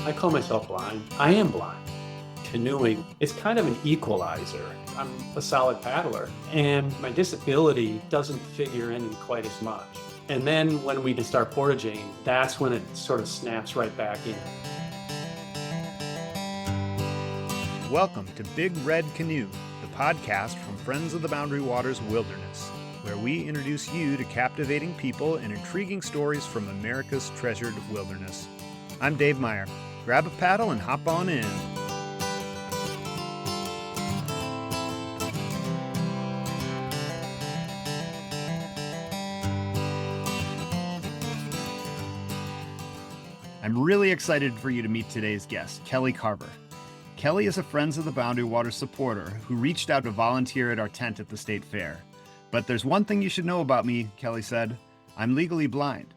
I call myself blind. I am blind. Canoeing is kind of an equalizer. I'm a solid paddler, and my disability doesn't figure in quite as much. And then when we start portaging, that's when it sort of snaps right back in. Welcome to Big Red Canoe, the podcast from Friends of the Boundary Waters Wilderness, where we introduce you to captivating people and intriguing stories from America's treasured wilderness. I'm Dave Meyer. Grab a paddle and hop on in. I'm really excited for you to meet today's guest, Kelly Carver. Kelly is a Friends of the Boundary Waters supporter who reached out to volunteer at our tent at the state fair. But there's one thing you should know about me, Kelly said. I'm legally blind.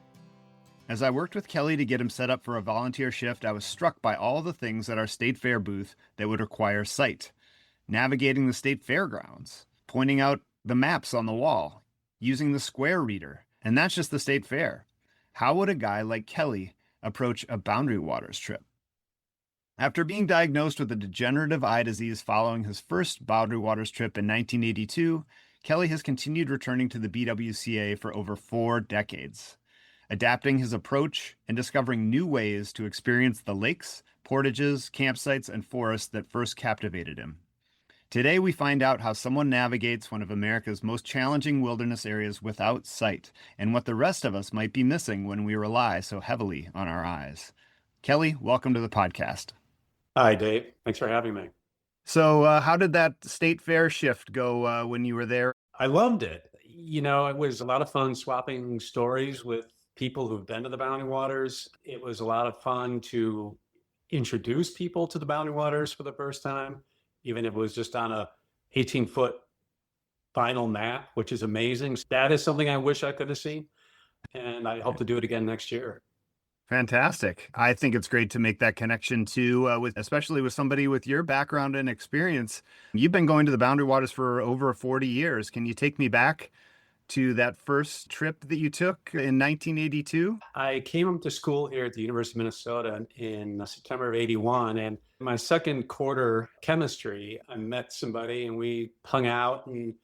As I worked with Kelly to get him set up for a volunteer shift, I was struck by all the things at our state fair booth that would require sight. Navigating the state fairgrounds, pointing out the maps on the wall, using the square reader, and that's just the state fair. How would a guy like Kelly approach a Boundary Waters trip? After being diagnosed with a degenerative eye disease following his first Boundary Waters trip in 1982, Kelly has continued returning to the BWCA for over 4 decades, adapting his approach and discovering new ways to experience the lakes, portages, campsites, and forests that first captivated him. Today, we find out how someone navigates one of America's most challenging wilderness areas without sight, and what the rest of us might be missing when we rely so heavily on our eyes. Kelly, welcome to the podcast. Hi, Dave. Thanks for having me. So how did that state fair shift go when you were there? I loved it. You know, it was a lot of fun swapping stories with people who've been to the Boundary Waters. It was a lot of fun to introduce people to the Boundary Waters for the first time, even if it was just on a 18-foot vinyl map, which is amazing. That is something I wish I could have seen, and I hope to do it again next year. Fantastic. I think it's great to make that connection too, especially with somebody with your background and experience. You've been going to the Boundary Waters for over 40 years. Can you take me back to that first trip that you took in 1982? I came up to school here at the University of Minnesota in September of 81, and my second quarter chemistry, I met somebody and we hung out, and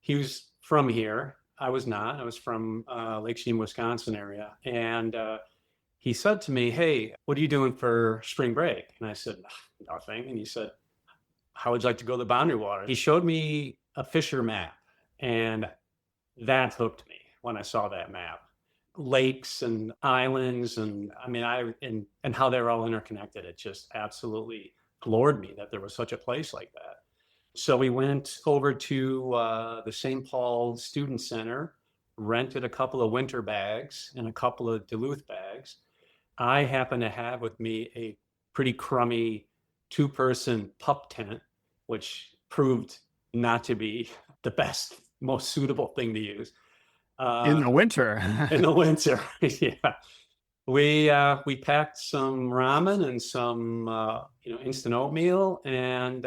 he was from here. I was not. I was from Lake Sheen, Wisconsin area. And he said to me, "Hey, what are you doing for spring break?" And I said, "Nothing." And he said, "How would you like to go to the Boundary Waters?" He showed me a Fisher map, and that hooked me when I saw that map. Lakes and islands, and I mean, and how they're all interconnected. It just absolutely floored me that there was such a place like that. So we went over to the St. Paul Student Center, rented a couple of winter bags and a couple of Duluth bags. I happen to have with me a pretty crummy 2-person pup tent, which proved not to be the best, most suitable thing to use. In the winter. In the winter, yeah. We packed some ramen and some instant oatmeal, and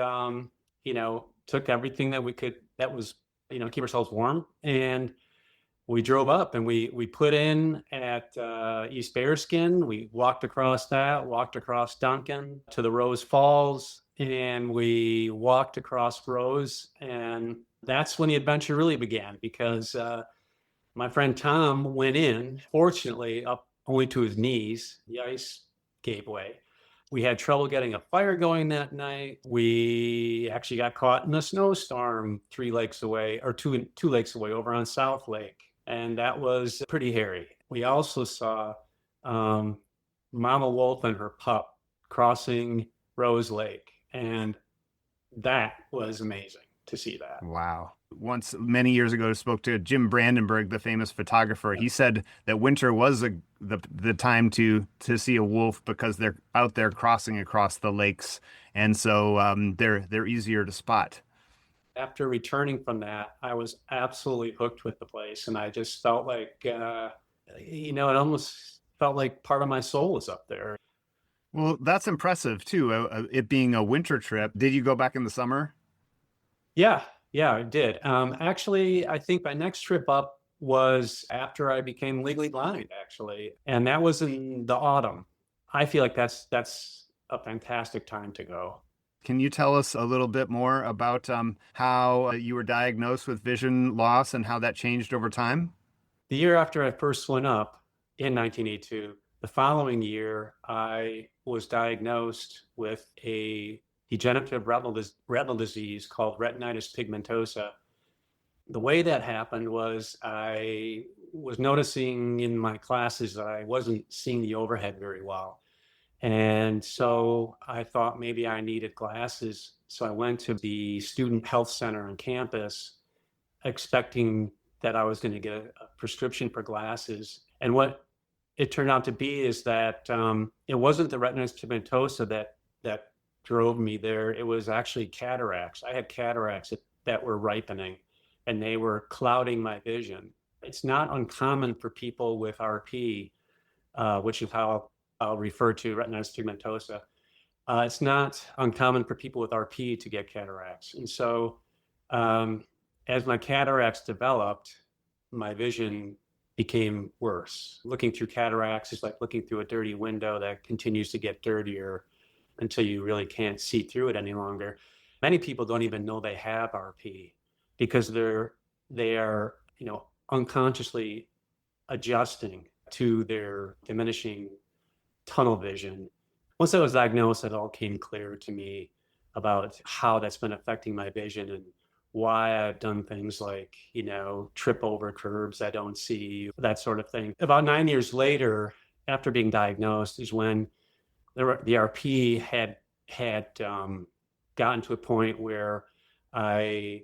took everything that we could that was keep ourselves warm, and we drove up and we put in at East Bearskin. We walked across Duncan to the Rose Falls, and we walked across Rose, and that's when the adventure really began, because my friend Tom went in, fortunately, up only to his knees. The ice gave way. We had trouble getting a fire going that night. We actually got caught in a snowstorm 3 lakes away, or two lakes away, over on South Lake. And that was pretty hairy. We also saw Mama Wolf and her pup crossing Rose Lake. And that was amazing to see that. Wow. Once, many years ago, I spoke to Jim Brandenburg, the famous photographer. He said that winter was the time to see a wolf, because they're out there crossing across the lakes. And so they're easier to spot. After returning from that, I was absolutely hooked with the place. And I just felt like, it almost felt like part of my soul was up there. Well, that's impressive too. It being a winter trip. Did you go back in the summer? Yeah, I did. Actually, I think my next trip up was after I became legally blind, actually. And that was in the autumn. I feel like that's a fantastic time to go. Can you tell us a little bit more about how you were diagnosed with vision loss and how that changed over time? The year after I first went up in 1982, the following year, I was diagnosed with a degenerative retinal disease called retinitis pigmentosa. The way that happened was I was noticing in my classes that I wasn't seeing the overhead very well. And so I thought maybe I needed glasses. So I went to the student health center on campus expecting that I was going to get a prescription for glasses. And what it turned out to be is that it wasn't the retinitis pigmentosa that drove me there. It was actually cataracts. I had cataracts that were ripening, and they were clouding my vision. It's not uncommon for people with RP, which is how I'll refer to retinitis pigmentosa. It's not uncommon for people with RP to get cataracts. And so as my cataracts developed, my vision became worse. Looking through cataracts is like looking through a dirty window that continues to get dirtier until you really can't see through it any longer. Many people don't even know they have RP because they are, unconsciously adjusting to their diminishing tunnel vision. Once I was diagnosed, it all came clear to me about how that's been affecting my vision and why I've done things like, trip over curbs I don't see, that sort of thing. About 9 years later, after being diagnosed, is when the RP had gotten to a point where I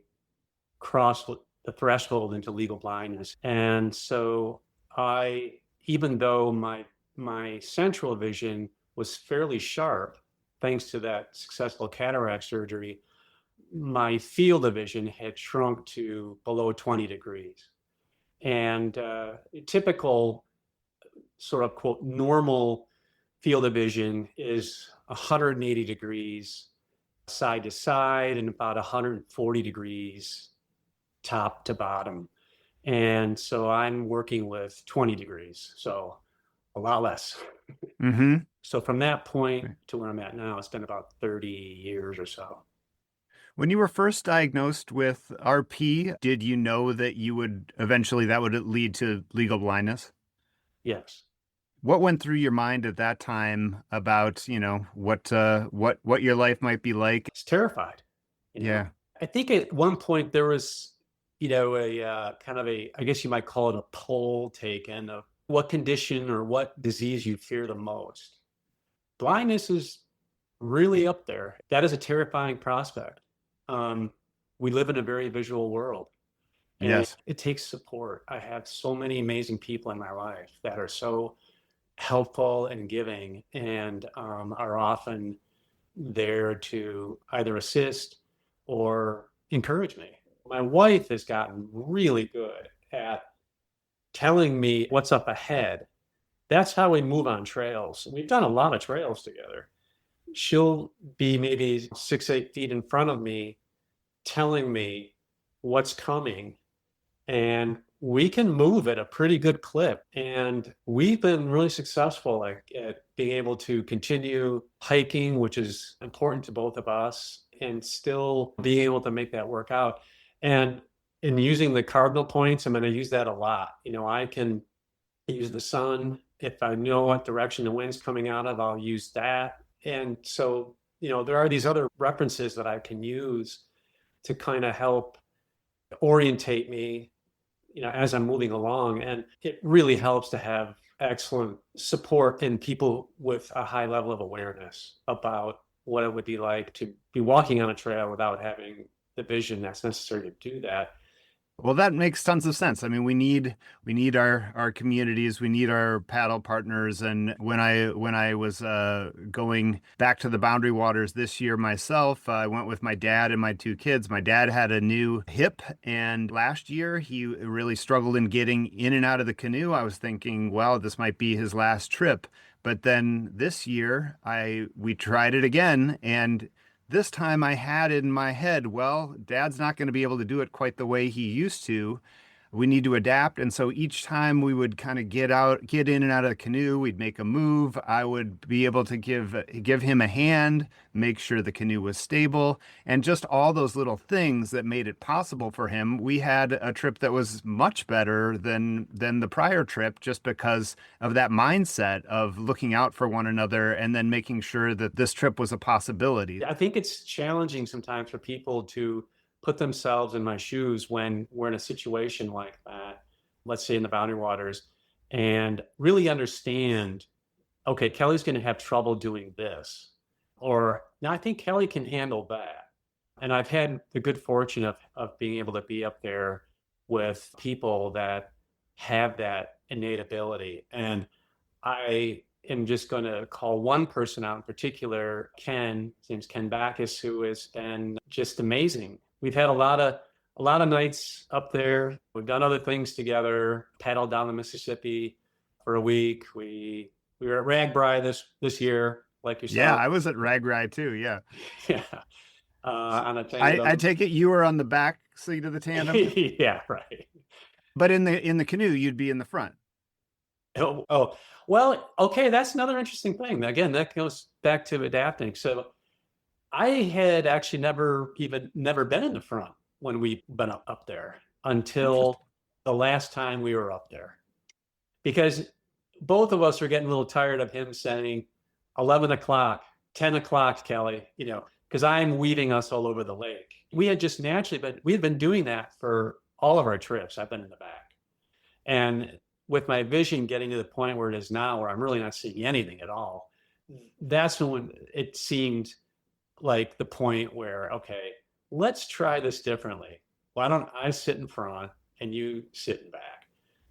crossed the threshold into legal blindness. And so even though my central vision was fairly sharp, thanks to that successful cataract surgery, my field of vision had shrunk to below 20 degrees. And typical sort of quote normal field of vision is 180 degrees side to side and about 140 degrees top to bottom. And so I'm working with 20 degrees, so a lot less. Mm-hmm. So from that point to where I'm at now, it's been about 30 years or so. When you were first diagnosed with RP, did you know that that would lead to legal blindness? Yes. What went through your mind at that time about, what your life might be like? It's terrified. Yeah. I think at one point there was, a kind of I guess you might call it a poll taken of what condition or what disease you fear the most. Blindness is really up there. That is a terrifying prospect. We live in a very visual world, and Yes. it takes support. I have so many amazing people in my life that are so helpful and giving and are often there to either assist or encourage me. My wife has gotten really good at telling me what's up ahead. That's how we move on trails. We've done a lot of trails together. She'll be maybe 6, 8 feet in front of me, telling me what's coming. And we can move at a pretty good clip. And we've been really successful at being able to continue hiking, which is important to both of us, and still being able to make that work out. And in using the cardinal points, I'm going to use that a lot. I can use the sun. If I know what direction the wind's coming out of, I'll use that. And so, there are these other references that I can use to kind of help orientate me, as I'm moving along. And it really helps to have excellent support in people with a high level of awareness about what it would be like to be walking on a trail without having the vision that's necessary to do that. Well, that makes tons of sense. I mean, we need our communities, we need our paddle partners. And when I was going back to the Boundary Waters this year myself, I went with my dad and my two kids. My dad had a new hip, and last year he really struggled in getting in and out of the canoe. I was thinking, well, this might be his last trip. But then this year, we tried it again, and this time I had it in my head, well, Dad's not going to be able to do it quite the way he used to. we need to adapt. And so each time we would kind of get in and out of the canoe, we'd make a move. I would be able to give him a hand, make sure the canoe was stable, and just all those little things that made it possible for him. We had a trip that was much better than the prior trip, just because of that mindset of looking out for one another and then making sure that this trip was a possibility. I think it's challenging sometimes for people to put themselves in my shoes when we're in a situation like that, let's say in the Boundary Waters, and really understand, okay, Kelly's going to have trouble doing this. Or now I think Kelly can handle that. And I've had the good fortune of being able to be up there with people that have that innate ability. And I am just going to call one person out in particular, Ken. His name's Ken Backus, who has been just amazing. We've had a lot of nights up there. We've done other things together. Paddled down the Mississippi for a week. We were at Ragbri this year, like yourself. Yeah, I was at Ragbri too. Yeah. Yeah. On a tandem. I take it you were on the back seat of the tandem. Yeah, right. But in the canoe, you'd be in the front. Oh, well, okay. That's another interesting thing. Again, that goes back to adapting. So I had actually never been in the front when we've been up there until the last time we were up there, because both of us were getting a little tired of him saying 11 o'clock, 10 o'clock, Kelly, because I'm weaving us all over the lake. We had just we had been doing that for all of our trips. I've been in the back. And with my vision getting to the point where it is now, where I'm really not seeing anything at all, that's when it seemed like the point where, okay, let's try this differently. Why don't I sit in front and you sit in back?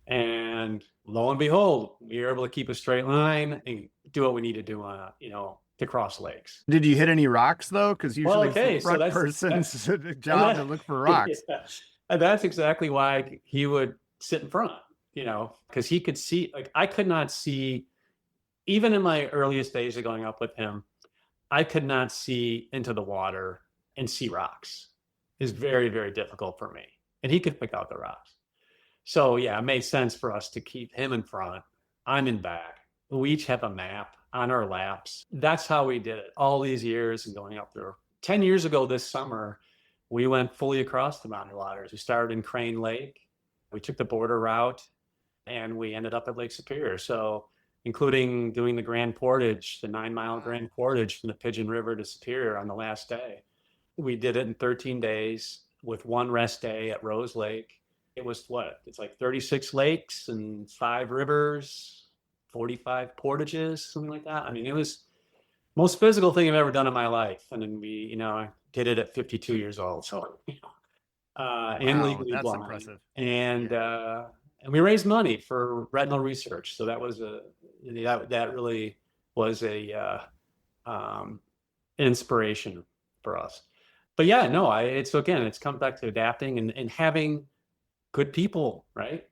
And lo and behold, we were able to keep a straight line and do what we need to do to cross lakes. Did you hit any rocks though? Because usually it's the front so person's job to look for rocks. Yeah. And that's exactly why he would sit in front, because he could see, like I could not see, even in my earliest days of going up with him, I could not see into the water and see rocks. It's very, very difficult for me. And he could pick out the rocks. So yeah, it made sense for us to keep him in front. I'm in back. We each have a map on our laps. That's how we did it all these years and going up there. 10 years ago this summer, we went fully across the Boundary Waters. We started in Crane Lake. We took the border route and we ended up at Lake Superior. So including doing the Grand Portage, the 9-mile Grand Portage from the Pigeon River to Superior on the last day. We did it in 13 days with one rest day at Rose Lake. It was it's like 36 lakes and 5 rivers, 45 portages, something like that. I mean, it was the most physical thing I've ever done in my life. And then I did it at 52 years old. So, and legally that's blind. impressive. And we raised money for retinal research. So that was that really was an inspiration for us. But yeah, no, it's come back to adapting and having good people, right?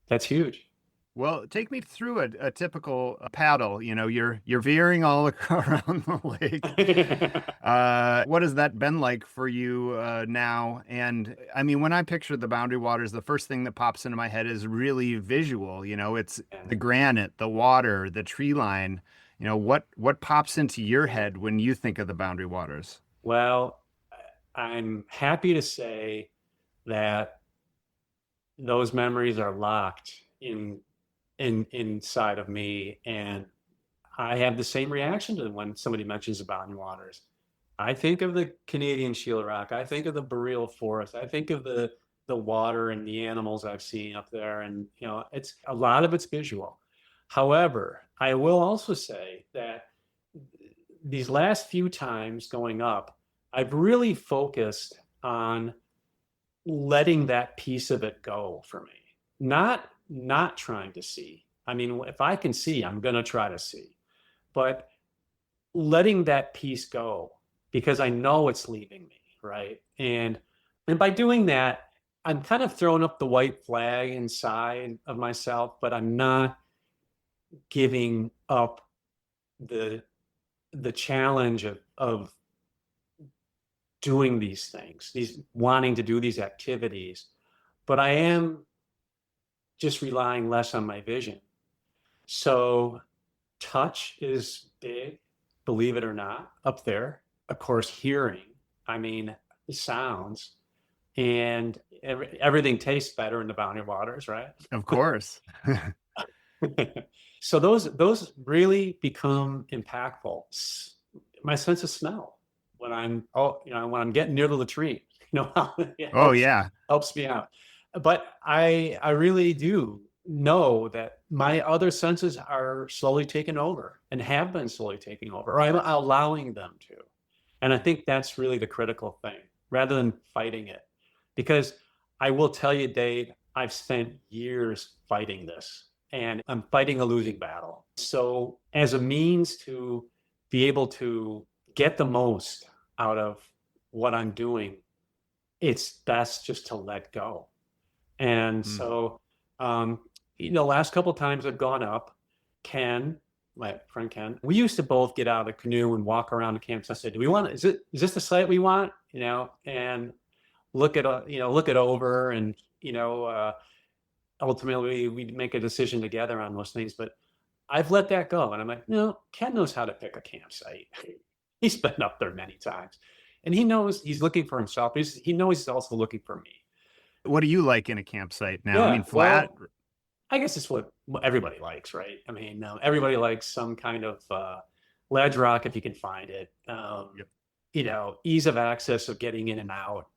That's huge. Well, take me through a typical paddle. You're veering all around the lake. What has that been like for you now? And I mean, when I picture the Boundary Waters, the first thing that pops into my head is really visual. It's the granite, the water, the tree line. What pops into your head when you think of the Boundary Waters? Well, I'm happy to say that those memories are locked inside of me, and I have the same reaction to them when somebody mentions the Boundary Waters. I think of the Canadian Shield Rock. I think of the boreal forest. I think of the water and the animals I've seen up there, and it's a lot of it's visual. However, I will also say that these last few times going up, I've really focused on letting that piece of it go for me. Not trying to see. I mean, if I can see, I'm going to try to see. But letting that piece go because I know it's leaving me, right? And by doing that, I'm kind of throwing up the white flag inside of myself, but I'm not giving up the challenge of doing these things, wanting to do these activities. but I am just relying less on my vision. So touch is big, believe it or not, up there. Of course, hearing, I mean, sounds, and everything tastes better in the boundary waters, right? Of course. So those really become impactful. My sense of smell when when I'm getting near the latrine, it Oh yeah. helps me out. But I really do know that my other senses are slowly taking over and have been slowly taking over, or I'm allowing them to. And I think that's really the critical thing, rather than fighting it. Because I will tell you, Dave, I've spent years fighting this, and I'm fighting a losing battle. So, as a means to be able to get the most out of what I'm doing, it's best just to let go. And Mm. so, last couple of times I've gone up, Ken, my friend Ken, we used to both get out of the canoe and walk around the campsite. I said, "Do we want? Is this the site we want?" And look it over, and ultimately we'd make a decision together on those things. But I've let that go, and I'm like, no, Ken knows how to pick a campsite. He's been up there many times, and he knows he's looking for himself. He knows he's also looking for me. What do you like in a campsite now? I Yeah, mean, flat. well, I guess it's what everybody likes, right? I mean, everybody likes some kind of ledge rock if you can find it. Yep. Ease of access of getting in and out.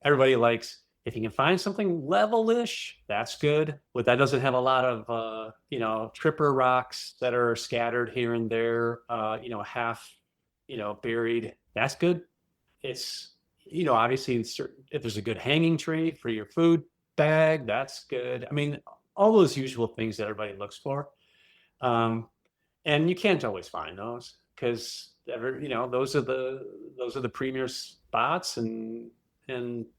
Everybody likes if you can find something level-ish, that's good. But that doesn't have a lot of tripper rocks that are scattered here and there, half, buried. That's good. It's obviously if there's a good hanging tree for your food bag, that's good. I mean, all those usual things that everybody looks for. And you can't always find those because those are the premier spots, and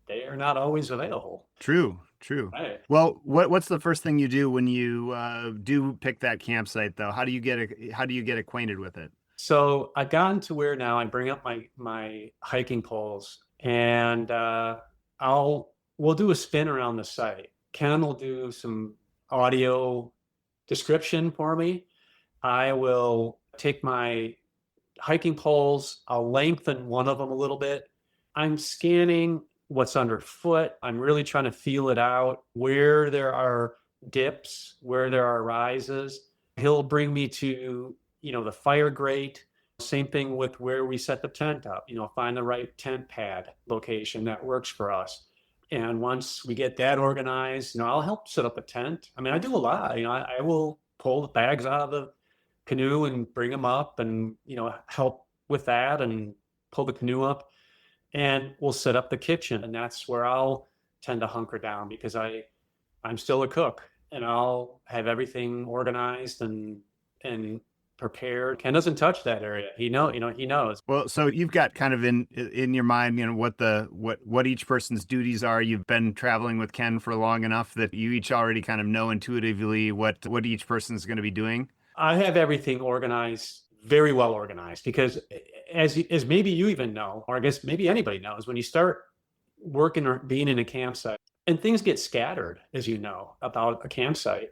they are not always available. True, true. Right. Well, what's the first thing you do when you do pick that campsite, though? How do you get acquainted with it? So I've gotten to where now I bring up my hiking poles, and we'll do a spin around the site. Ken will do some audio description for me. I will take my hiking poles, I'll lengthen one of them a little bit. I'm scanning what's underfoot. I'm really trying to feel it out, where there are dips, where there are rises. He'll bring me to, the fire grate. Same thing with where we set the tent up, find the right tent pad location that works for us. And once we get that organized, I'll help set up a tent. I mean, I do a lot. I will pull the bags out of the canoe and bring them up, and help with that and pull the canoe up, and we'll set up the kitchen. And that's where I'll tend to hunker down, because I'm still a cook, and I'll have everything organized and prepared. Ken doesn't touch that area. He knows. Well, so you've got kind of in your mind, what each person's duties are. You've been traveling with Ken for long enough that you each already kind of know intuitively what each person's going to be doing. I have everything organized, very well organized, because as maybe you even know, or I guess maybe anybody knows, when you start working or being in a campsite and things get scattered, as you know, about a campsite,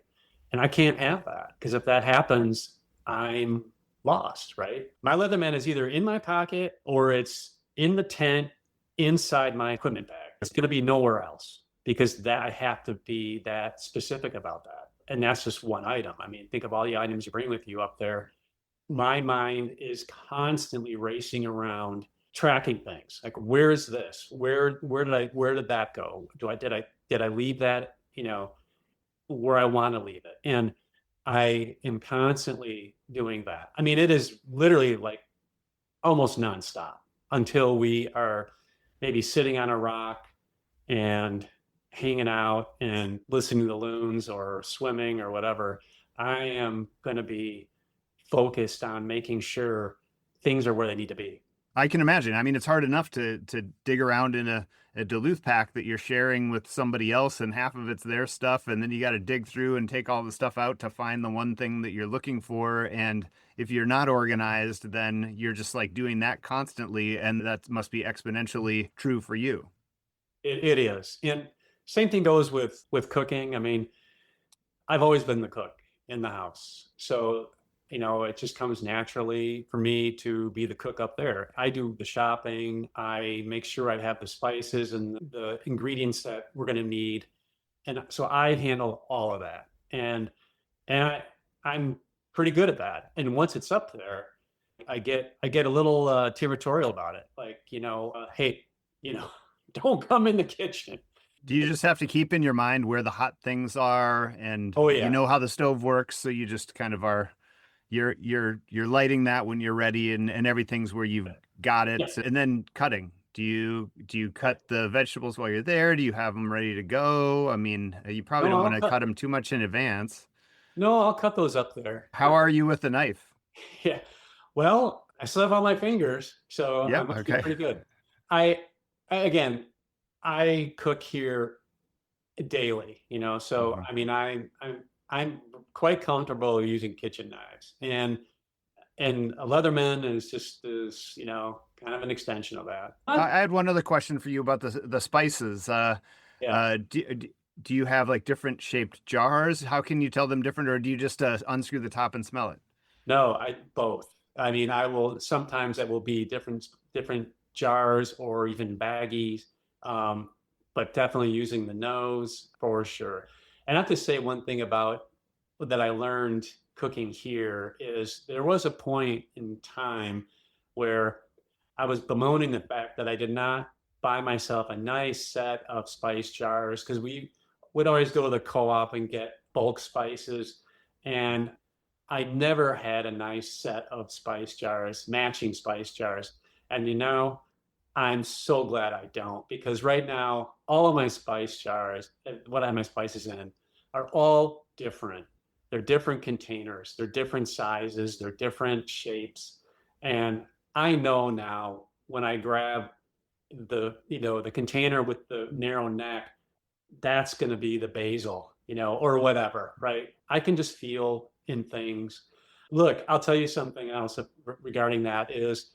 and I can't have that, because if that happens, I'm lost, right? My Leatherman is either in my pocket or it's in the tent inside my equipment bag. It's going to be nowhere else, because that I have to be that specific about that. And that's just one item. I mean, think of all the items you bring with you up there. My mind is constantly racing around tracking things. Like, where is this? Where did that go? Did I leave that, where I want to leave it? And I am constantly doing that. I mean, it is literally like almost nonstop until we are maybe sitting on a rock and hanging out and listening to the loons or swimming or whatever. I am going to be focused on making sure things are where they need to be. I can imagine. I mean, it's hard enough to dig around in a Duluth pack that you're sharing with somebody else, and half of it's their stuff, and then you got to dig through and take all the stuff out to find the one thing that you're looking for. And if you're not organized, then you're just like doing that constantly, and that must be exponentially true for you. It is. And Same thing goes with cooking. I mean, I've always been the cook in the house. So, it just comes naturally for me to be the cook up there. I do the shopping. I make sure I have the spices and the ingredients that we're going to need. And so I handle all of that. And I'm pretty good at that. And once it's up there, I get a little territorial about it. Like, hey, you know, don't come in the kitchen. Do you just have to keep in your mind where the hot things are, and Oh you yeah. know how the stove works, so you just kind of are you're lighting that when you're ready, and everything's where you've got Yeah. it. And then cutting. Do you cut the vegetables while you're there? Do you have them ready to go? I mean, you probably No, don't I'll want to cut cut. them too much in advance. No, I'll cut those up there. How are you with the knife? Yeah. Well, I still have all my fingers, so I Yep. must be Okay. pretty good. I, again, I cook here daily, so Mhm. I mean, I'm quite comfortable using kitchen knives, and a Leatherman is kind of an extension of that. I had one other question for you about the spices. Yeah. Do you have like different shaped jars? How can you tell them different, or do you just unscrew the top and smell it? No, I both. I mean, I will sometimes that will be different jars or even baggies, um, but definitely using the nose for sure. And I have to say one thing about that I learned cooking here is there was a point in time where I was bemoaning the fact that I did not buy myself a nice set of spice jars because we would always go to the co-op and get bulk spices. And I never had a nice set of spice jars, matching spice jars. And I'm so glad I don't because right now, all of my spice jars, what I have my spices in, are all different. They're different containers, they're different sizes, they're different shapes. And I know now when I grab the container with the narrow neck, that's going to be the basil, or whatever, right? I can just feel in things. Look, I'll tell you something else regarding that is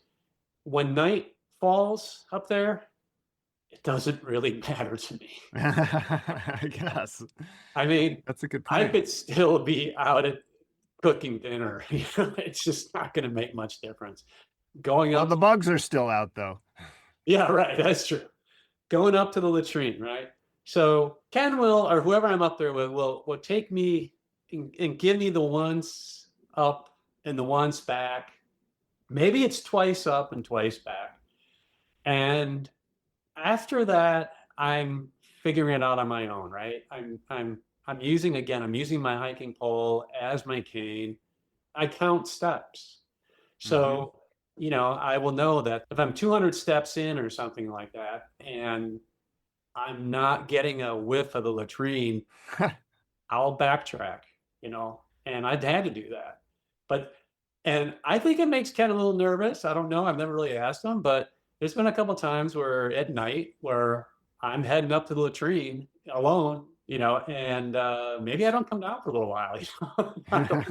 when night falls up there, it doesn't really matter to me. I guess I mean, that's a good I point. could still be out at cooking dinner. It's just not going to make much difference. Going Well, up, the bugs are still out though. yeah, right, that's true. Going up to the latrine, right? So Ken will, or whoever I'm up there with, will take me and give me the once up and the once back. Maybe it's twice up and twice back. And after that, I'm figuring it out on my own, right? I'm using my hiking pole as my cane. I count steps. Hmm. So, I will know that if I'm 200 steps in or something like that, and I'm not getting a whiff of the latrine, I'll backtrack, and I'd had to do that. But, and I think it makes Ken a little nervous. I don't know. I've never really asked him, but there's been a couple times where at night where I'm heading up to the latrine alone, and maybe I don't come down for a little while. I don't,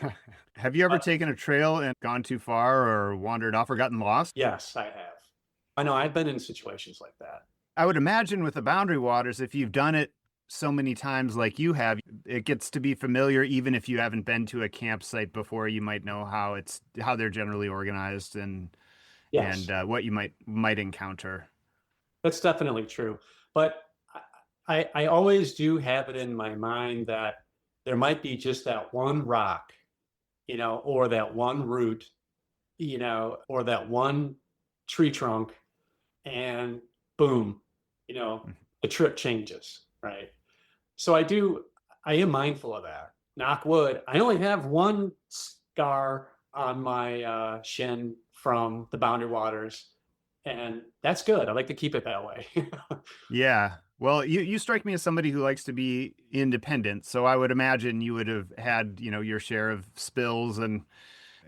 Have you ever but taken a trail and gone too far or wandered off or gotten lost? yes, I have. I know I've been in situations like that. I would imagine with the Boundary Waters, if you've done it so many times like you have, it gets to be familiar even if you haven't been to a campsite before. You might know how they're generally organized, and Yes. what you might encounter. That's definitely true. But I always do have it in my mind that there might be just that one rock, or that one root, or that one tree trunk, and boom, the trip changes, right? So I am mindful of that. Knock wood. I only have one scar on my shin from the Boundary Waters, and that's good. I like to keep it that way. Yeah. Well, you strike me as somebody who likes to be independent, so I would imagine you would have had, your share of spills, and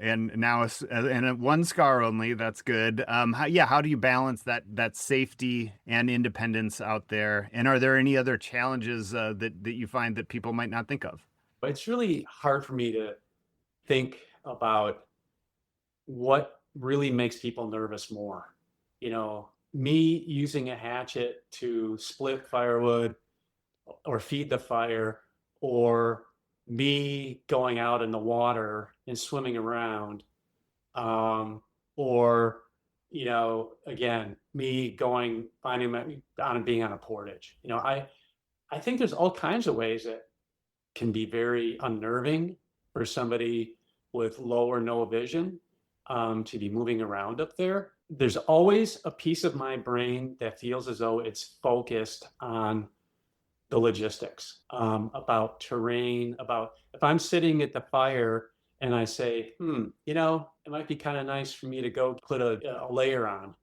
now one scar only. That's good. How do you balance that safety and independence out there? And are there any other challenges that you find that people might not think of? But it's really hard for me to think about what really makes people nervous more. Me using a hatchet to split firewood or feed the fire, or me going out in the water and swimming around, or again, me going finding my on being on a portage. I think there's all kinds of ways that can be very unnerving for somebody with low or no vision, to be moving around up there. There's always a piece of my brain that feels as though it's focused on the logistics, about terrain, about if I'm sitting at the fire and I say, it might be kind of nice for me to go put a layer on.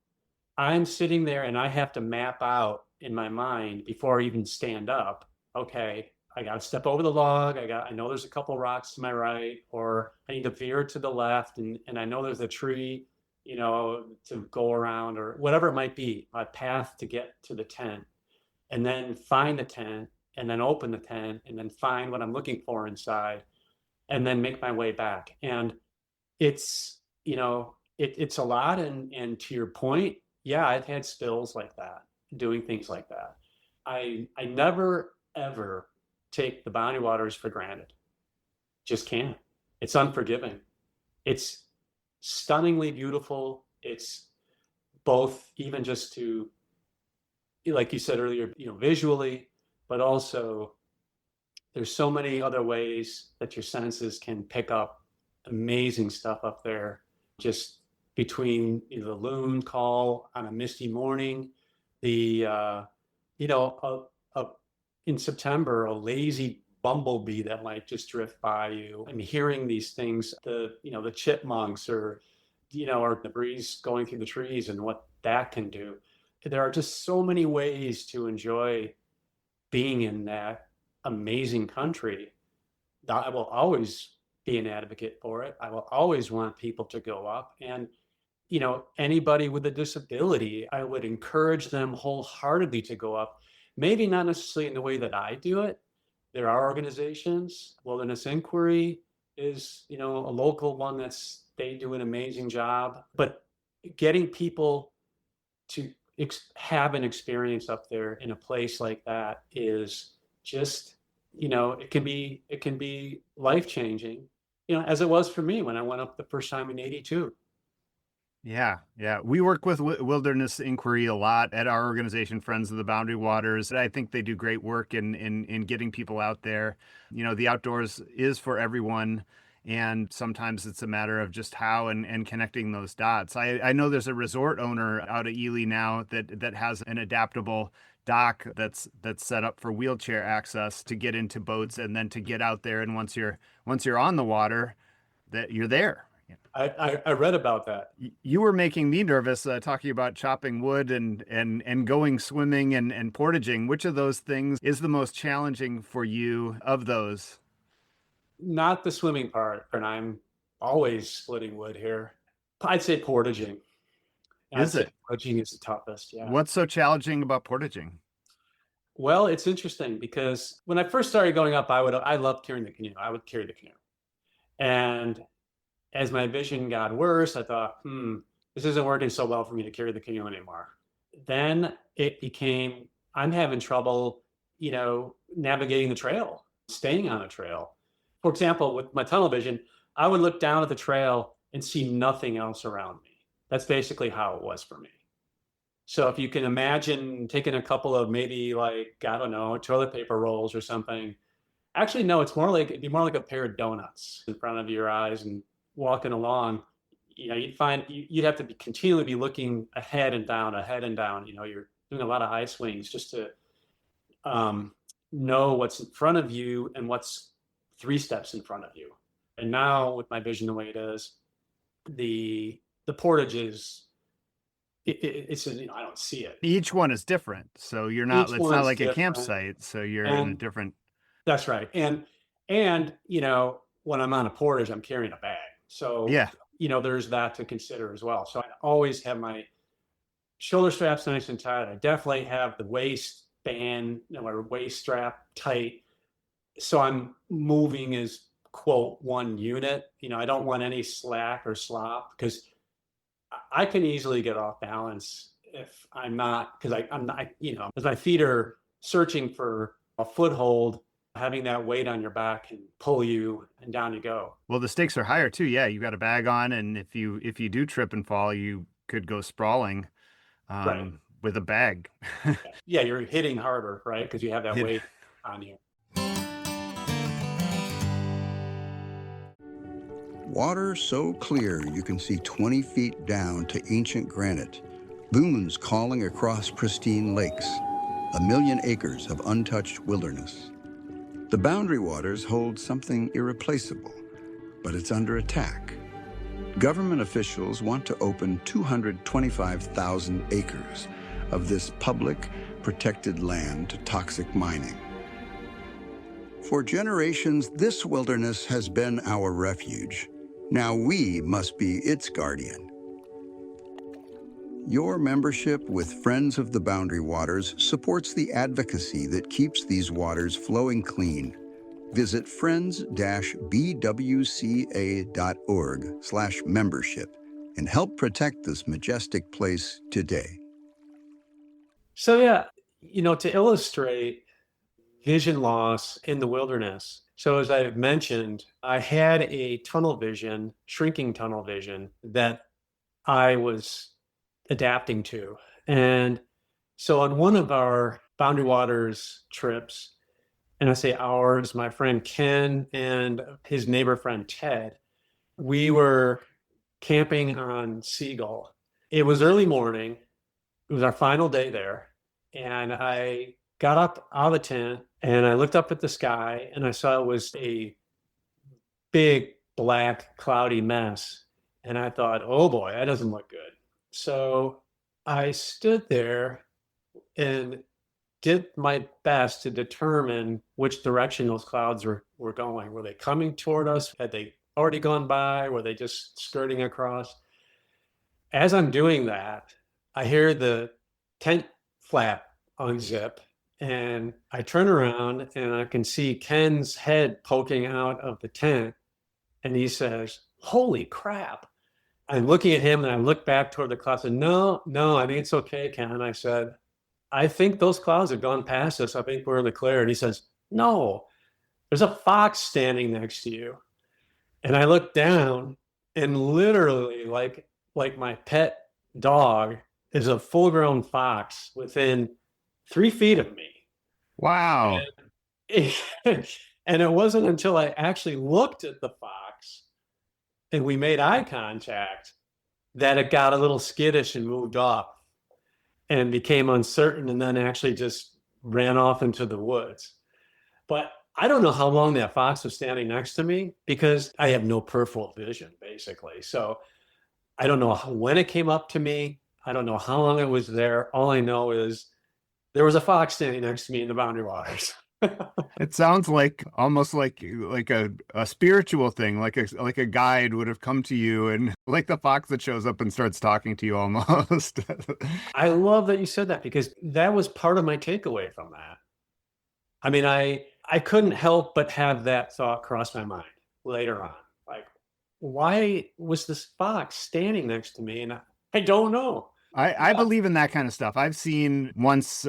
I'm sitting there and I have to map out in my mind before I even stand up. Okay, I got to step over the log. I know there's a couple rocks to my right, or I need to veer to the left, and I know there's a tree, to go around, or whatever it might be, my path to get to the tent, and then find the tent, and then open the tent, and then find what I'm looking for inside, and then make my way back. And it's it's a lot. And to your point, yeah, I've had spills like that, doing things like that. I never ever take the boundary waters for granted. Just can't. It's unforgiving. It's stunningly beautiful. It's both, even just to, like you said earlier, visually, but also there's so many other ways that your senses can pick up amazing stuff up there. Just between the loon call on a misty morning, the in September, a lazy bumblebee that might just drift by you, and hearing these things, the chipmunks, or the breeze going through the trees, and what that can do. There are just so many ways to enjoy being in that amazing country. I will always be an advocate for it. I will always want people to go up. And, anybody with a disability, I would encourage them wholeheartedly to go up. Maybe not necessarily in the way that I do it. There are organizations, Wilderness Inquiry is, a local one they do an amazing job. But getting people to have an experience up there in a place like that is just, it can be life changing, as it was for me when I went up the first time in '82. Yeah, yeah. We work with Wilderness Inquiry a lot at our organization, Friends of the Boundary Waters. I think they do great work in getting people out there. The outdoors is for everyone, and sometimes it's a matter of just how and connecting those dots. I know there's a resort owner out of Ely now that has an adaptable dock that's set up for wheelchair access to get into boats, and then to get out there. And once you're on the water, that you're there. I read about that. You were making me nervous, talking about chopping wood and going swimming and portaging. Which of those things is the most challenging for you of those? Not the swimming part, and I'm always splitting wood here. I'd say portaging. I'd Is say it? portaging is the toughest. Yeah. What's so challenging about portaging? Well, it's interesting because when I first started going up, I loved carrying the canoe. I would carry the canoe. And as my vision got worse, I thought, this isn't working so well for me to carry the canoe anymore. Then it became, I'm having trouble, navigating the trail, staying on a trail. For example, with my tunnel vision, I would look down at the trail and see nothing else around me. That's basically how it was for me. So if you can imagine taking a couple of maybe, like, I don't know, toilet paper rolls or something. Actually, no, it'd be more like a pair of donuts in front of your eyes, and walking along, you'd have to continually be looking ahead and down, ahead and down. You're doing a lot of high swings just to know what's in front of you and what's 3 steps in front of you. And now with my vision the way it is, the portage is, I don't see it. Each one is different, so you're not. It's not like a campsite, so you're in a different. That's right. And when I'm on a portage, I'm carrying a bag. So, yeah, there's that to consider as well. So I always have my shoulder straps nice and tight. I definitely have the waistband, or waist strap tight. So I'm moving as, quote, one unit. I don't want any slack or slop, because I can easily get off balance if I'm not, because I'm not, as my feet are searching for a foothold, having that weight on your back and pull you and down you go. Well, the stakes are higher too. Yeah, you got a bag on, and if you do trip and fall, you could go sprawling Right. with a bag. Yeah, you're hitting harder, right? Because you have that Hit- weight on you. Water so clear you can see 20 feet down to ancient granite. Boons calling across pristine lakes. 1,000,000 acres of untouched wilderness. The Boundary Waters hold something irreplaceable, but it's under attack. Government officials want to open 225,000 acres of this public, protected land to toxic mining. For generations, this wilderness has been our refuge. Now we must be its guardian. Your membership with Friends of the Boundary Waters supports the advocacy that keeps these waters flowing clean. Visit friends-bwca.org/membership and help protect this majestic place today. So yeah, to illustrate vision loss in the wilderness. So as I mentioned, I had a shrinking tunnel vision that I was adapting to. And so on one of our Boundary Waters trips, and I say ours, my friend Ken and his neighbor friend Ted, we were camping on Seagull. It was early morning. It was our final day there. And I got up out of the tent and I looked up at the sky and I saw it was a big, black, cloudy mess. And I thought, oh boy, that doesn't look good. So I stood there and did my best to determine which direction those clouds were going. Were they coming toward us? Had they already gone by? Were they just skirting across? As I'm doing that, I hear the tent flap unzip and I turn around and I can see Ken's head poking out of the tent. And he says, holy crap. I'm looking at him and I look back toward the clouds and no, I think it's okay, Ken. And I said, I think those clouds have gone past us. I think we're in the clear. And he says, no, there's a fox standing next to you. And I look down and literally like my pet dog is a full-grown fox within 3 feet of me. Wow. And it wasn't until I actually looked at the fox and we made eye contact that it got a little skittish and moved off and became uncertain and then actually just ran off into the woods. But I don't know how long that fox was standing next to me because I have no peripheral vision, basically. So I don't know when it came up to me. I don't know how long it was there. All I know is there was a fox standing next to me in the Boundary Waters. It sounds like almost like a spiritual thing, like a guide would have come to you, and like the fox that shows up and starts talking to you almost. I love that you said that because that was part of my takeaway from that. I mean, I couldn't help but have that thought cross my mind later on. Like, why was this fox standing next to me? And I don't know. I believe in that kind of stuff. I've seen once,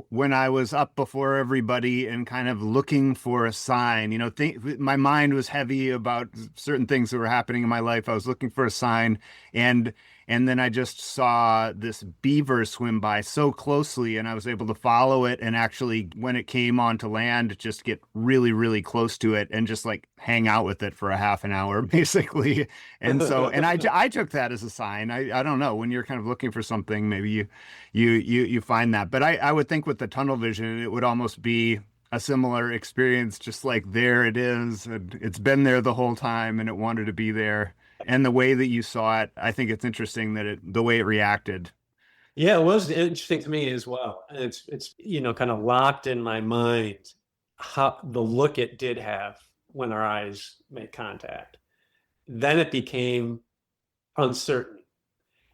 when I was up before everybody and kind of looking for a sign, my mind was heavy about certain things that were happening in my life. I was looking for a sign and then I just saw this beaver swim by so closely and I was able to follow it and actually, when it came onto land, just get really, really close to it and just like hang out with it for a half an hour, basically. And so, and I took that as a sign. I don't know, when you're kind of looking for something, maybe you find that. But I would think with the tunnel vision, it would almost be a similar experience, just like there it is. And it's been there the whole time and it wanted to be there. And the way that you saw it, I think it's interesting that the way it reacted. Yeah, it was interesting to me as well. And it's kind of locked in my mind how the look it did have when our eyes made contact. Then it became uncertain.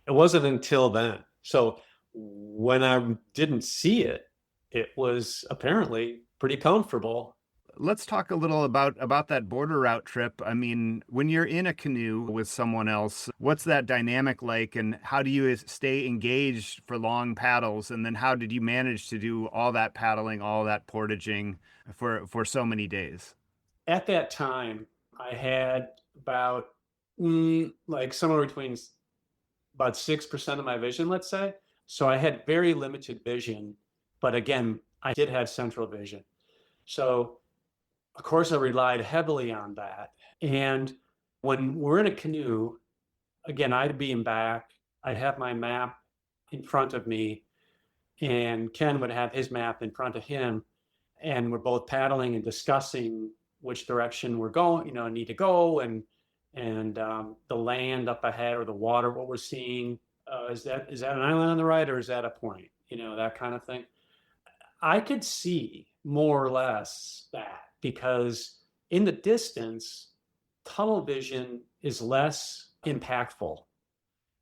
It wasn't until then. So when I didn't see it, it was apparently pretty comfortable. let's talk a little about that border route trip. I mean, when you're in a canoe with someone else, what's that dynamic like, and how do you stay engaged for long paddles? And then how did you manage to do all that paddling, all that portaging for so many days? At that time, I had about like somewhere between about 6% of my vision, let's say. So I had very limited vision, but again, I did have central vision. So of course I relied heavily on that. And when we're in a canoe, again, I'd be in back, I'd have my map in front of me, and Ken would have his map in front of him, and we're both paddling and discussing which direction we're going, need to go, and the land up ahead or the water, what we're seeing. Is that an island on the right, or is that a point? That kind of thing. I could see more or less that because in the distance, tunnel vision is less impactful.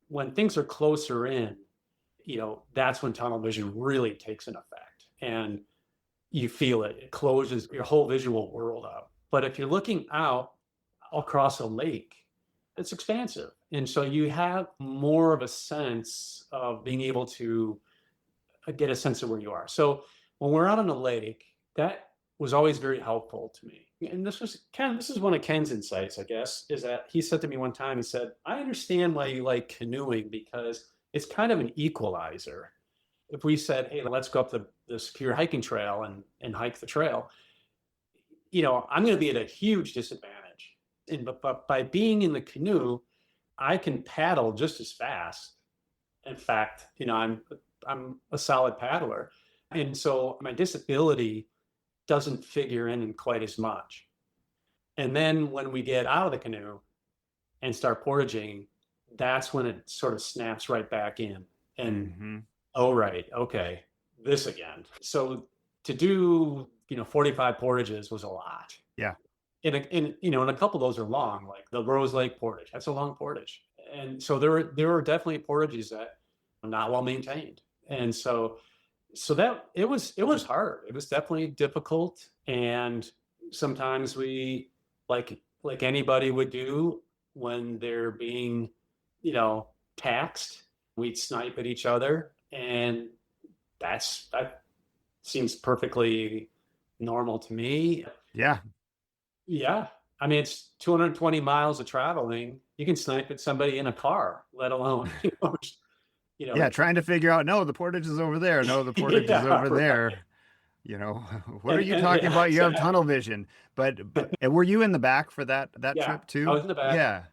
When things are closer in, that's when tunnel vision really takes an effect. And you feel it. It closes your whole visual world up. But if you're looking out across a lake, it's expansive. And so you have more of a sense of being able to get a sense of where you are. So when we're out on a lake, that was always very helpful to me. And this is one of Ken's insights, I guess, is that he said to me one time, he said, I understand why you like canoeing because it's kind of an equalizer. If we said, hey, let's go up the secure hiking trail and hike the trail, I'm going to be at a huge disadvantage. But by being in the canoe, I can paddle just as fast. In fact, I'm a solid paddler. And so my disability doesn't figure in quite as much. And then when we get out of the canoe and start portaging, that's when it sort of snaps right back in. And oh, right, okay, this again. So to do 45 portages was a lot. Yeah. And a couple of those are long, like the Rose Lake Portage. That's a long portage. And so there were definitely portages that are not well maintained. And so that it was hard. It was definitely difficult. And sometimes we, like anybody would do when they're being, taxed, we'd snipe at each other. And that seems perfectly normal to me. Yeah. Yeah. I mean, it's 220 miles of traveling. You can snipe at somebody in a car, let alone, yeah, trying to figure out, no, the portage is over there. No, the portage is over there. What are you talking about? You have tunnel vision. But were you in the back for that trip too? I was in the back. Yeah.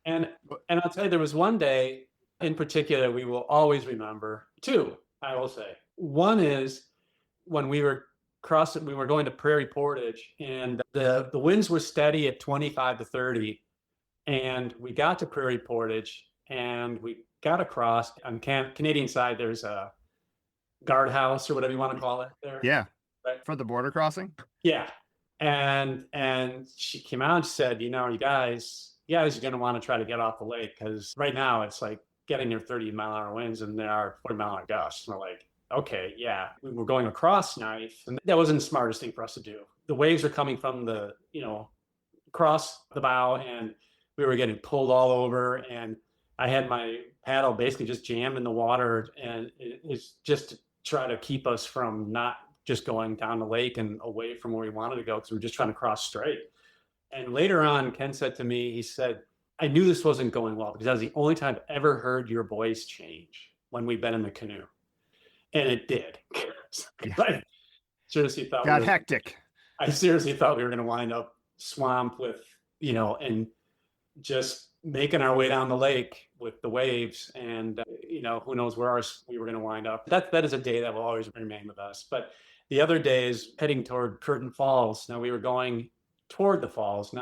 And I'll tell you, there was one day in particular we will always remember. Two, I will say. One is when we were going to Prairie Portage, and the winds were steady at 25 to 30. And we got to Prairie Portage, and we got across. On Canadian side, there's a guardhouse or whatever you want to call it there. Yeah. Right? For the border crossing? Yeah. And she came out and said, you guys are going to want to try to get off the lake because right now it's like getting near 30-mile-an-hour winds and there are 40-mile-an-hour gusts. And we're like, okay, yeah. We were going across Knife, and that wasn't the smartest thing for us to do. The waves are coming from the, across the bow, and we were getting pulled all over. And I had my paddle basically just jammed in the water, and it's just to try to keep us from not just going down the lake and away from where we wanted to go, because we were just trying to cross straight. And later on, Ken said to me, he said, I knew this wasn't going well because that was the only time I've ever heard your voice change when we've been in the canoe. And it did. I seriously thought got hectic. I seriously thought we were going to wind up swamped with, and just making our way down the lake with the waves. And, who knows where we were going to wind up. That is a day that will always remain with us. But the other day is heading toward Curtin Falls. Now we were going toward the falls,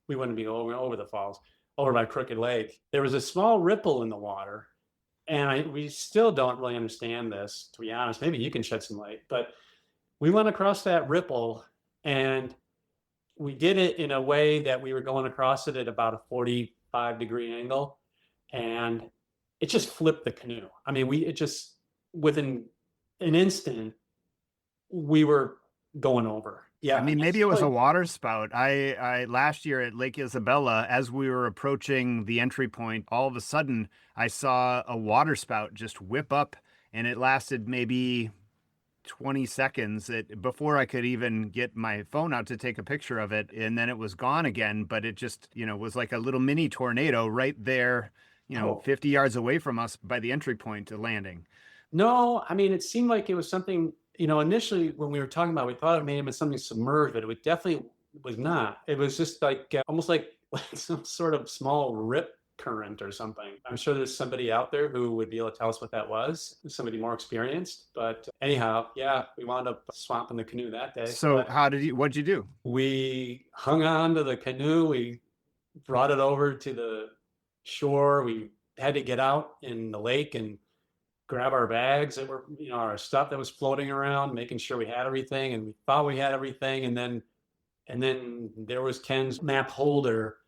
we wouldn't be over the falls, over by Crooked Lake. There was a small ripple in the water. And we still don't really understand this, to be honest. Maybe you can shed some light. But we went across that ripple, and we did it in a way that we were going across it at about a 45-degree angle. And it just flipped the canoe. I mean, within an instant, we were going over. Yeah. I mean, maybe it was a water spout. I last year at Lake Isabella, as we were approaching the entry point, all of a sudden I saw a water spout just whip up, and it lasted maybe 20 seconds before I could even get my phone out to take a picture of it. And then it was gone again, but it just, was like a little mini tornado right there, 50 yards away from us by the entry point to landing. No, I mean, it seemed like it was something, initially when we were talking about it, we thought it may have been something submerged, but it definitely was not. It was just like almost like some sort of small rip current or something. I'm sure there's somebody out there who would be able to tell us what that was, somebody more experienced. But anyhow, yeah, we wound up swamping the canoe that day. So what'd you do? We hung on to the canoe. We brought it over to the shore. We had to get out in the lake and grab our bags that were, our stuff that was floating around, making sure we had everything. And we thought we had everything. And then there was Ken's map holder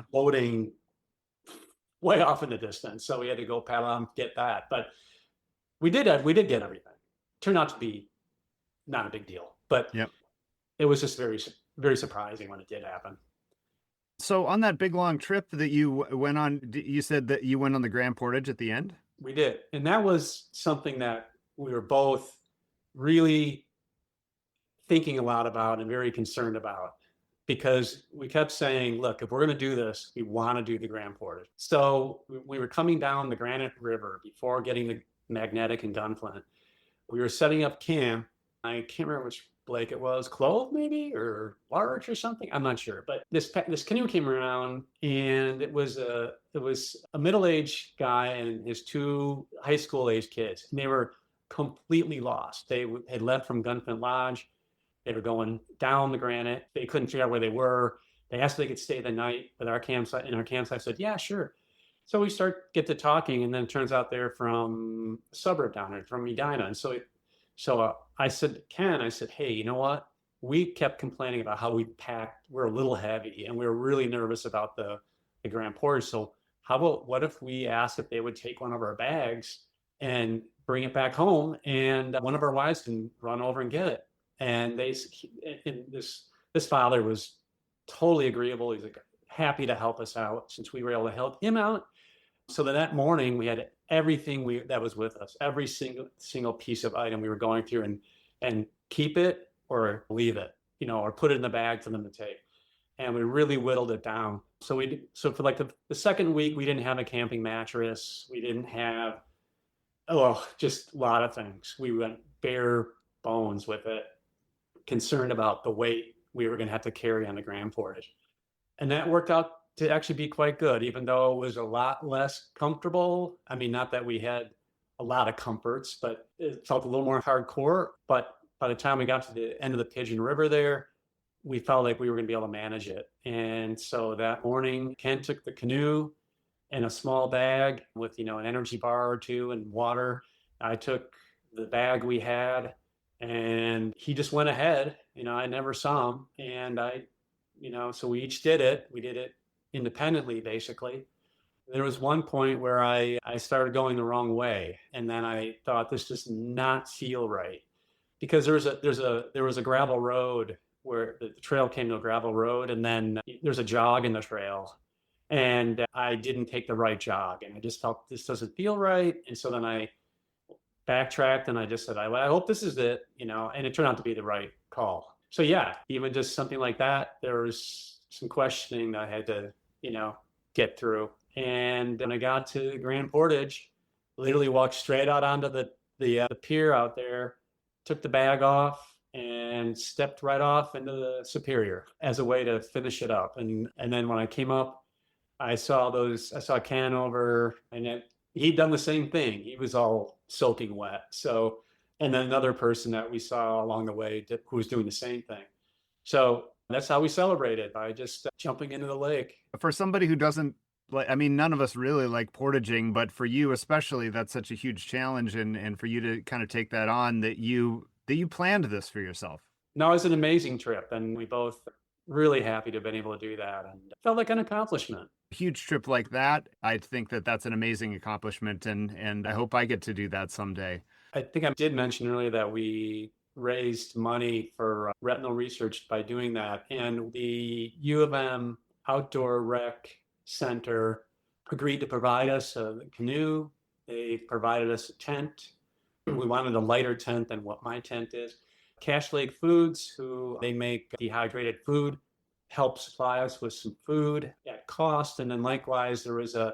floating way off in the distance. So we had to go paddle out and get that. But we did get everything. Turned out to be not a big deal, but it was just very, very surprising when it did happen. So on that big long trip that you went on, you said that you went on the Grand Portage at the end? We did. And that was something that we were both really thinking a lot about and very concerned about, because we kept saying, look, if we're going to do this, we want to do the Grand Portage. So we were coming down the Granite River before getting the Magnetic and Gunflint. We were setting up camp. I can't remember which lake it was, Clove maybe, or Larch or something. I'm not sure. But this canoe came around, and it was a middle-aged guy and his two high school-aged kids. And they were completely lost. They had left from Gunflint Lodge. They were going down the Granite. They couldn't figure out where they were. They asked if they could stay the night at our campsite. And our campsite said, yeah, sure. So we get to talking, and then it turns out they're from a suburb down there, from Medina. And so I said to Ken, hey, you know what? We kept complaining about how we packed. We're a little heavy, and we were really nervous about the Grand Portage. So what if we asked if they would take one of our bags and bring it back home, and one of our wives can run over and get it? And this father was totally agreeable. He's like happy to help us out, since we were able to help him out. So that morning we had everything that was with us, every single piece of item we were going through, and keep it or leave it, or put it in the bag for them to take. And we really whittled it down. So for like the second week, we didn't have a camping mattress. We didn't have, just a lot of things. We went bare bones with it, concerned about the weight we were going to have to carry on the Grand Portage. And that worked out to actually be quite good, even though it was a lot less comfortable. I mean, not that we had a lot of comforts, but it felt a little more hardcore. But by the time we got to the end of the Pigeon River there, we felt like we were going to be able to manage it. And so that morning, Ken took the canoe and a small bag with, an energy bar or two and water. I took the bag we had, and he just went ahead. I never saw him. And so we each did it. We did it independently, basically. There was one point where I started going the wrong way, and then I thought, this does not feel right, because there was a gravel road where the trail came to a gravel road, and then there's a jog in the trail, and I didn't take the right jog, and I just felt this doesn't feel right. And so then I backtracked, and I just said, I hope this is it, and it turned out to be the right call. So yeah, even just something like that, there was some questioning that I had to, get through. And when I got to Grand Portage, literally walked straight out onto the pier out there, took the bag off, and stepped right off into the Superior as a way to finish it up. And then when I came up, I saw Ken over, and he'd done the same thing. He was all soaking wet. So, and then another person that we saw along the way who was doing the same thing. So that's how we celebrated, by just jumping into the lake. For somebody who doesn't, none of us really like portaging, but for you especially, that's such a huge challenge. And for you to kind of take that on, that you planned this for yourself. No, it was an amazing trip. And we both really happy to have been able to do that, and felt like an accomplishment. A huge trip like that, I think that's an amazing accomplishment. And I hope I get to do that someday. I think I did mention earlier that we raised money for retinal research by doing that. And the U of M Outdoor Rec Center agreed to provide us a canoe. They provided us a tent. We wanted a lighter tent than what my tent is. Cache Lake Foods, who they make dehydrated food, helped supply us with some food at cost. And then likewise, there was I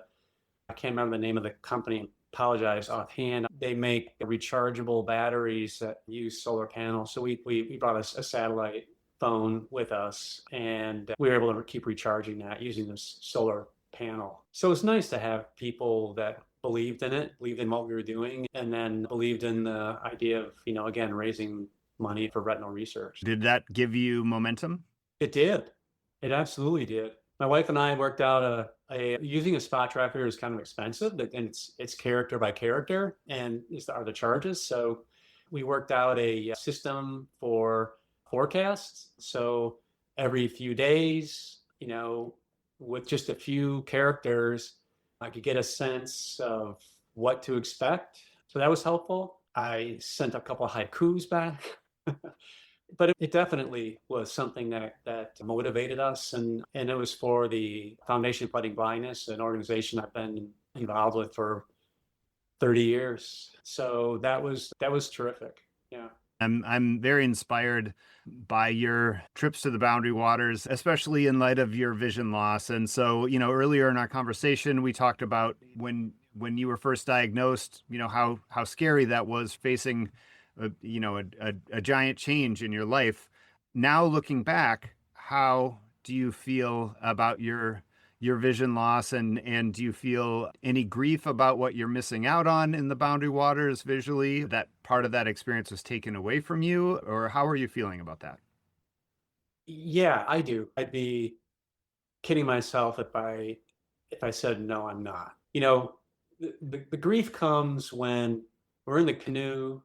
can't remember the name of the company, apologize offhand. They make rechargeable batteries that use solar panels. So we brought a satellite phone with us, and we were able to keep recharging that using this solar panel. So it's nice to have people that believed in it, believed in what we were doing, and then believed in the idea of, again, raising money for retinal research. Did that give you momentum? It did. It absolutely did. My wife and I worked out using a spot tracker is kind of expensive, and it's character by character, and are the charges. So we worked out a system for forecasts. So every few days, with just a few characters, I could get a sense of what to expect. So that was helpful. I sent a couple of haikus back. But it definitely was something that motivated us, and it was for the Foundation Fighting Blindness, an organization I've been involved with for 30 years. So that was terrific. Yeah. I'm very inspired by your trips to the Boundary Waters, especially in light of your vision loss. And so, earlier in our conversation, we talked about when you were first diagnosed, how scary that was, facing a giant change in your life. Now looking back, how do you feel about your vision loss, and do you feel any grief about what you're missing out on in the Boundary Waters visually, that part of that experience was taken away from you, or how are you feeling about that? Yeah, I do. I'd be kidding myself if I said no, I'm not. The grief comes when we're in the canoe,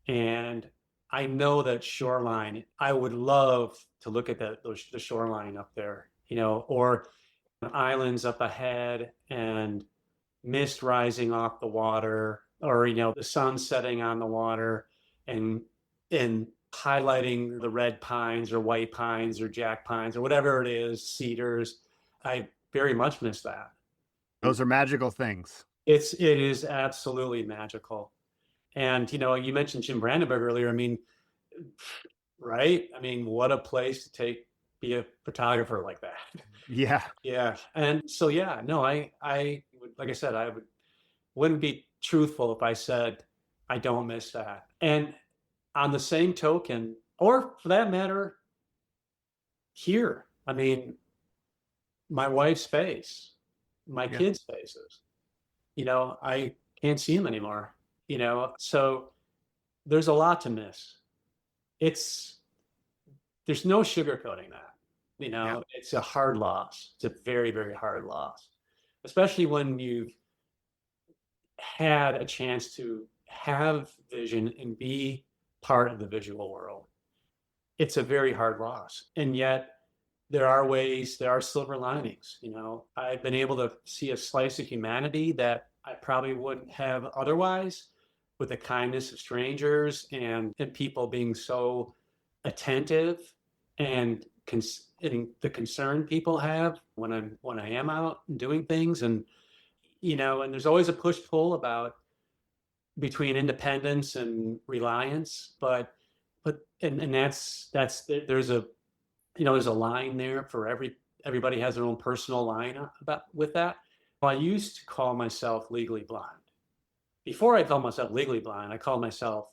and I know that shoreline. I would love to look at the shoreline up there, or islands up ahead and mist rising off the water, or the sun setting on the water, and highlighting the red pines or white pines or jack pines or whatever it is, cedars. I very much miss that. Those are magical things. It is absolutely magical. And, you mentioned Jim Brandenburg earlier. I mean, right? I mean, what a place to be a photographer like that. Yeah. Yeah. And so, yeah, no, I would, like I said, wouldn't be truthful if I said I don't miss that. And on the same token, or for that matter, here, I mean, my wife's face, my kids' faces, I can't see them anymore. So there's a lot to miss. There's no sugarcoating that. It's a hard loss. It's a very, very hard loss, especially when you've had a chance to have vision and be part of the visual world. It's a very hard loss. And yet there are silver linings. I've been able to see a slice of humanity that I probably wouldn't have otherwise, with the kindness of strangers and people being so attentive, and the concern people have when I am out doing things. And and there's always a push-pull between independence and reliance, but that's there's a line there for everybody has their own personal line with that. I used to call myself legally blind. Before I called myself legally blind, I called myself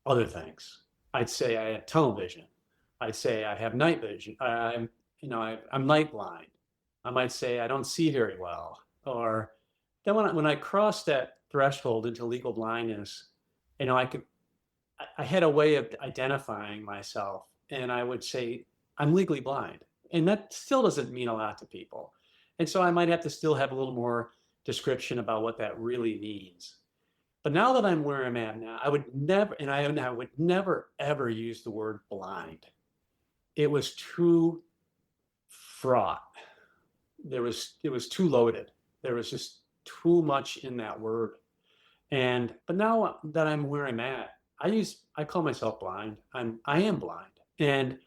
other things. I'd say I had tunnel vision. I'd say I have night vision. I'm night blind. I might say I don't see very well. Or then when I crossed that threshold into legal blindness, I had a way of identifying myself, and I would say I'm legally blind, and that still doesn't mean a lot to people. And so I might have to still have a little more description about what that really means. But now that I'm where I'm at now, I would never ever use the word blind. It was too fraught. It was too loaded. There was just too much in that word. But now that I'm where I'm at, I call myself blind. I am blind. And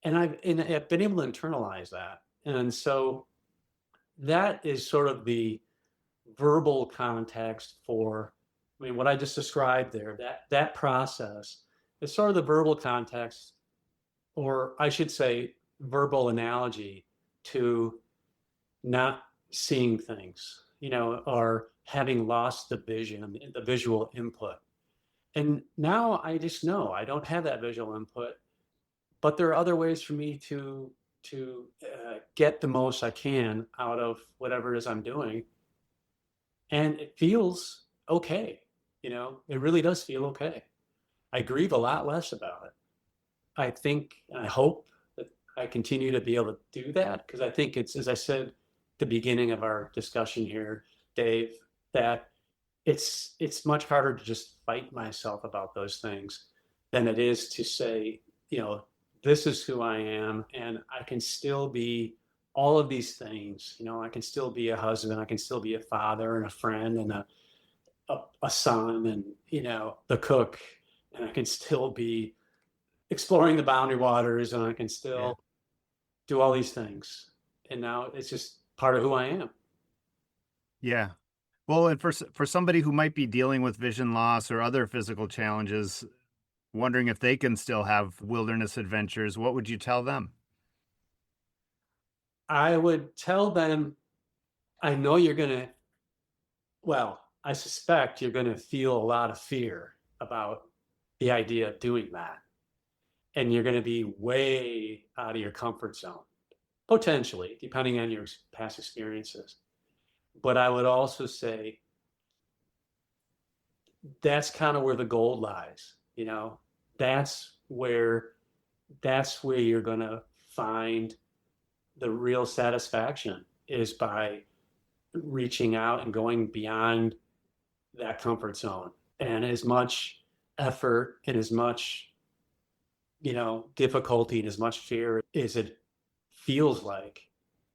I've been able to internalize that. And so that is sort of the verbal context for, I mean, what I just described there, that process is sort of the verbal context, or I should say verbal analogy to not seeing things, or having lost the vision, the visual input. And now I just know I don't have that visual input, but there are other ways for me to get the most I can out of whatever it is I'm doing, and it feels okay. It really does feel okay. I grieve a lot less about it. I think, and I hope that I continue to be able to do that, because I think it's, as I said at the beginning of our discussion here, Dave, that it's much harder to just fight myself about those things than it is to say, this is who I am, and I can still be all of these things. I can still be a husband, I can still be a father and a friend and a son, and the cook, and I can still be exploring the boundary waters, and I can still do all these things. And now it's just part of who I am. Yeah. Well, and for somebody who might be dealing with vision loss or other physical challenges, wondering if they can still have wilderness adventures, what would you tell them? I would tell them, I know I suspect you're going to feel a lot of fear about the idea of doing that. And you're going to be way out of your comfort zone, potentially, depending on your past experiences. But I would also say that's kind of where the gold lies. That's where you're going to find the real satisfaction, is by reaching out and going beyond that comfort zone. And as much effort and as much difficulty and as much fear as it feels like,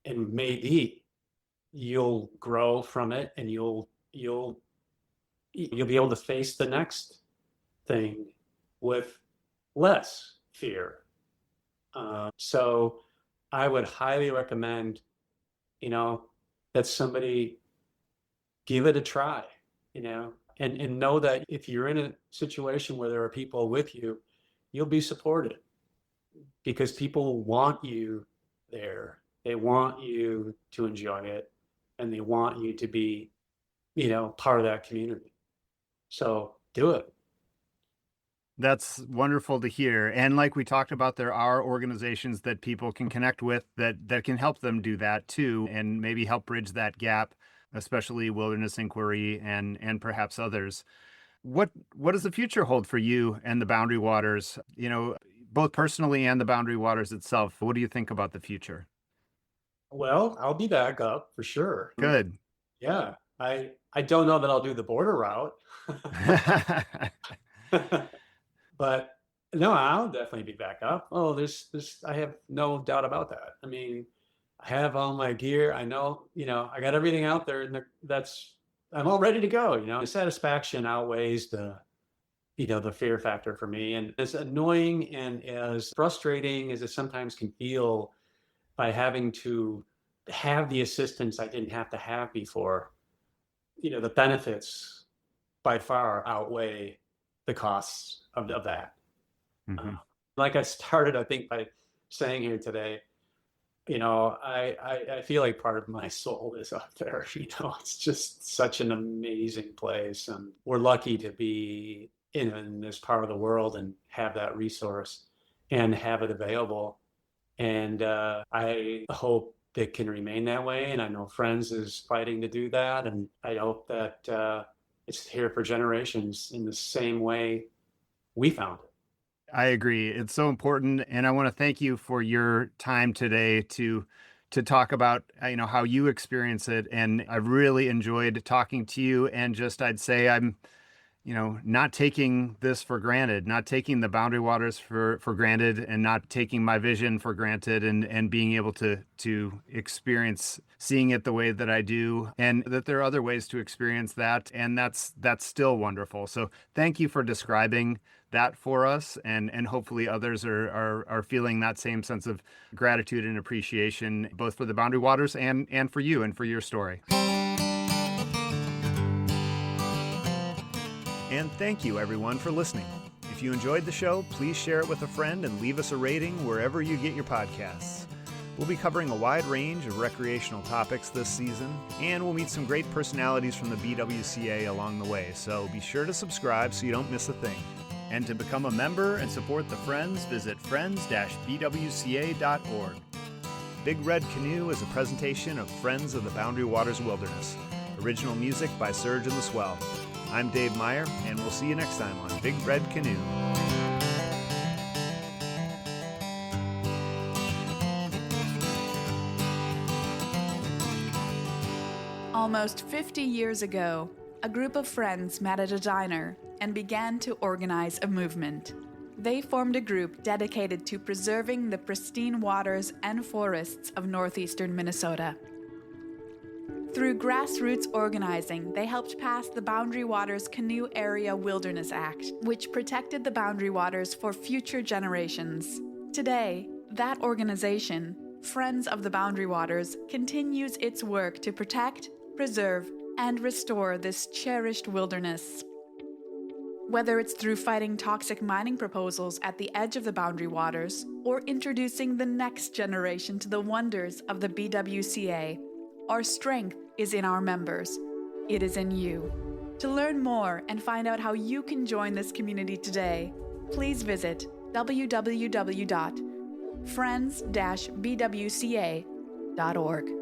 and maybe you'll grow from it, and you'll be able to face the next thing with less fear. So I would highly recommend, that somebody give it a try, and know that if you're in a situation where there are people with you, you'll be supported, because people want you there. They want you to enjoy it, and they want you to be, part of that community. So do it. That's wonderful to hear. And like we talked about, there are organizations that people can connect with that can help them do that too, and maybe help bridge that gap, especially Wilderness Inquiry and perhaps others. What does the future hold for you and the Boundary Waters, both personally and the Boundary Waters itself? What do you think about the future? Well, I'll be back up for sure. Good. Yeah. I don't know that I'll do the border route. But no, I'll definitely be back up. Oh, I have no doubt about that. I mean, I have all my gear. I know, I got everything out there, and I'm all ready to go. The satisfaction outweighs the fear factor for me. And as annoying and as frustrating as it sometimes can feel, by having to have the assistance I didn't have to have before, the benefits by far outweigh the costs of that. Mm-hmm. Like I started, I think, by saying here today, I feel like part of my soul is up there. It's just such an amazing place, and we're lucky to be in this part of the world and have that resource and have it available. And I hope it can remain that way. And I know Friends is fighting to do that. And I hope that it's here for generations in the same way we found it. I agree. It's so important. And I want to thank you for your time today to talk about, how you experience it. And I've really enjoyed talking to you. And just, I'd say not taking this for granted, not taking the Boundary Waters for granted, and not taking my vision for granted, and being able to experience seeing it the way that I do, and that there are other ways to experience that. And that's still wonderful. So thank you for describing that for us, and hopefully others are feeling that same sense of gratitude and appreciation, both for the Boundary Waters and for you and for your story. And thank you, everyone, for listening. If you enjoyed the show, please share it with a friend and leave us a rating wherever you get your podcasts. We'll be covering a wide range of recreational topics this season, and we'll meet some great personalities from the BWCA along the way, so be sure to subscribe so you don't miss a thing. And to become a member and support the Friends, visit friends-bwca.org. Big Red Canoe is a presentation of Friends of the Boundary Waters Wilderness. Original music by Surge and the Swell. I'm Dave Meyer, and we'll see you next time on Big Red Canoe. Almost 50 years ago, a group of friends met at a diner and began to organize a movement. They formed a group dedicated to preserving the pristine waters and forests of northeastern Minnesota. Through grassroots organizing, they helped pass the Boundary Waters Canoe Area Wilderness Act, which protected the Boundary Waters for future generations. Today, that organization, Friends of the Boundary Waters, continues its work to protect, preserve, and restore this cherished wilderness. Whether it's through fighting toxic mining proposals at the edge of the Boundary Waters, or introducing the next generation to the wonders of the BWCA, our strength is in our members. It is in you. To learn more and find out how you can join this community today, please visit www.friends-bwca.org.